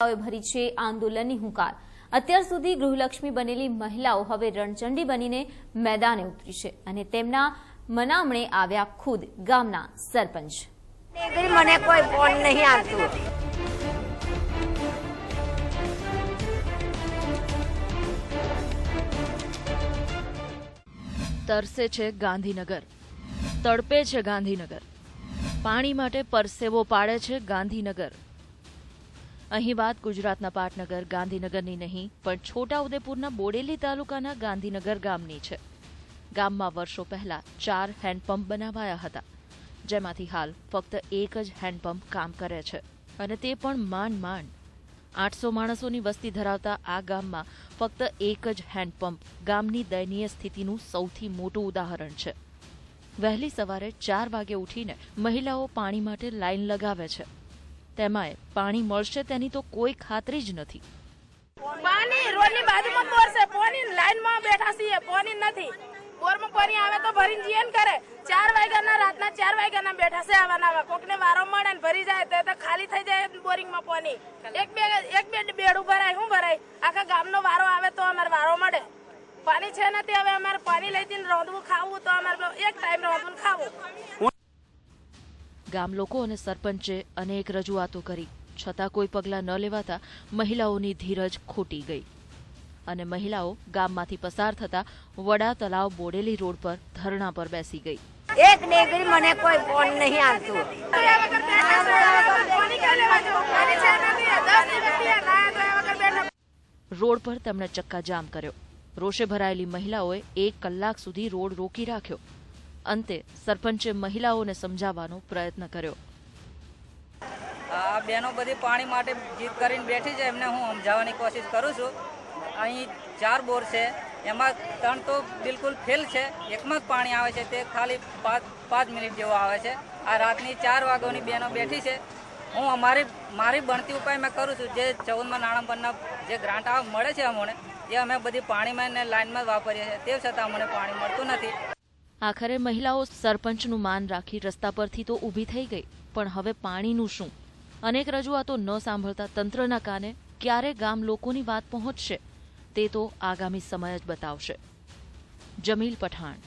ભરી છે આંદોલનની હુંકાર। અત્યાર સુધી ગૃહલક્ષ્મી બનેલી મહિલાઓ હવે રણચંડી બનીને મેદાને ઉતરી છે અને તેમના મનામણે આવ્યા ખુદ ગામના સરપંચ। મને કોઈ ફોન નહીં આવતું। તરસે છે ગાંધીનગર, તડપે છે ગાંધીનગર, પાણી માટે પરસેવો પાડે છે ગાંધીનગર। અહીં વાત ગુજરાતના પાટનગર ગાંધીનગરની નહીં પણ છોટાઉદેપુરના બોડેલી તાલુકાના ગાંધીનગર ગામની છે। ગામમાં વર્ષો પહેલા 4 હેન્ડપંપ બનાવાયા હતા, જેમાંથી હાલ ફક્ત એક જ હેન્ડપંપ કામ કરે છે અને તે પણ માંડ। 800 માણસોની વસ્તી ધરાવતા આ ગામમાં ફક્ત એક જ હેન્ડપંપ ગામની દયનીય સ્થિતિનું સૌથી મોટું ઉદાહરણ છે। વહેલી સવારે 4 વાગે ઉઠીને મહિલાઓ પાણી માટે લાઈન લગાવે છે, તેમાંય પાણી મળશે તેની તો કોઈ ખાતરી જ નથી। પાણી રોડની બાજુમાં બોર છે, પાણી લાઈનમાં બેઠા છીએ, પાણી નથી। બોરમાં પાણી આવે તો ભરીને જીએન કરે। 4 વાગ્યાના રાતના 4 વાગ્યાના બેઠા છે આવાના। કોકને વારો મળે ને ભરી જાય તો ખાલી થઈ જાય બોરિંગમાં પાણી। એક બે બેડું ભરાય, શું ભરાય? આખા ગામનો વારો આવે તો અમારે વારો મળે। પાણી છે નથી, હવે અમારે પાણી લઈ જઈને રાંધવું ખાવું તો અમારે એક ટાઈમ રાંધવું ખાવું। ગામ લોકો અને સરપંચે અનેક રજૂઆતો કરી, છતાં કોઈ પગલાં ન લેવાતા મહિલાઓની ધીરજ ખોટી ગઈ અને મહિલાઓ ગામમાંથી પસાર થતા વડા તલાવ બોડેલી રોડ પર ધરણા પર બેસી ગઈ। એક નેગરી મને કોઈ ફોન નહીં આવતું। રોડ પર તેમણે ચક્કાજામ કર્યો। રોષે ભરાયેલી મહિલાઓએ 1 કલાક સુધી રોડ રોકી રાખ્યો। અંતે સરપંચે મહિલાઓને સમજાવવાનો પ્રયત્ન કર્યો। આ બહેનો બધી પાણી માટે જીદ કરીને બેઠી છે, એમને હું સમજાવવાની કોશિશ કરું છું। અહીં 4 બોર છે, એમાં 3 તો બિલકુલ ફેલ છે, એકમાં જ પાણી આવે છે, તે ખાલી 5 મિનિટ જેવો આવે છે। આ રાતની 4 વાગ્યાની બહેનો બેઠી છે। હું મારી બનતી ઉપાય મેં કરું છું। જે 14માં નાણાં પરના જે ગ્રાન્ટ મળે છે અમને, એ અમે બધી પાણીમાં ને લાઈનમાં વાપરીએ છીએ, તે છતાં અમને પાણી મળતું નથી। આખરે મહિલાઓ સરપંચનું માન રાખી રસ્તા પરથી તો ઊભી થઈ ગઈ, પણ હવે પાણીનું શું? અનેક રજૂઆતો ન સાંભળતા તંત્રના કાને ક્યારે ગામ લોકોની વાત પહોંચશે તે તો આગામી સમય જ બતાવશે। જમીલ પઠાણ।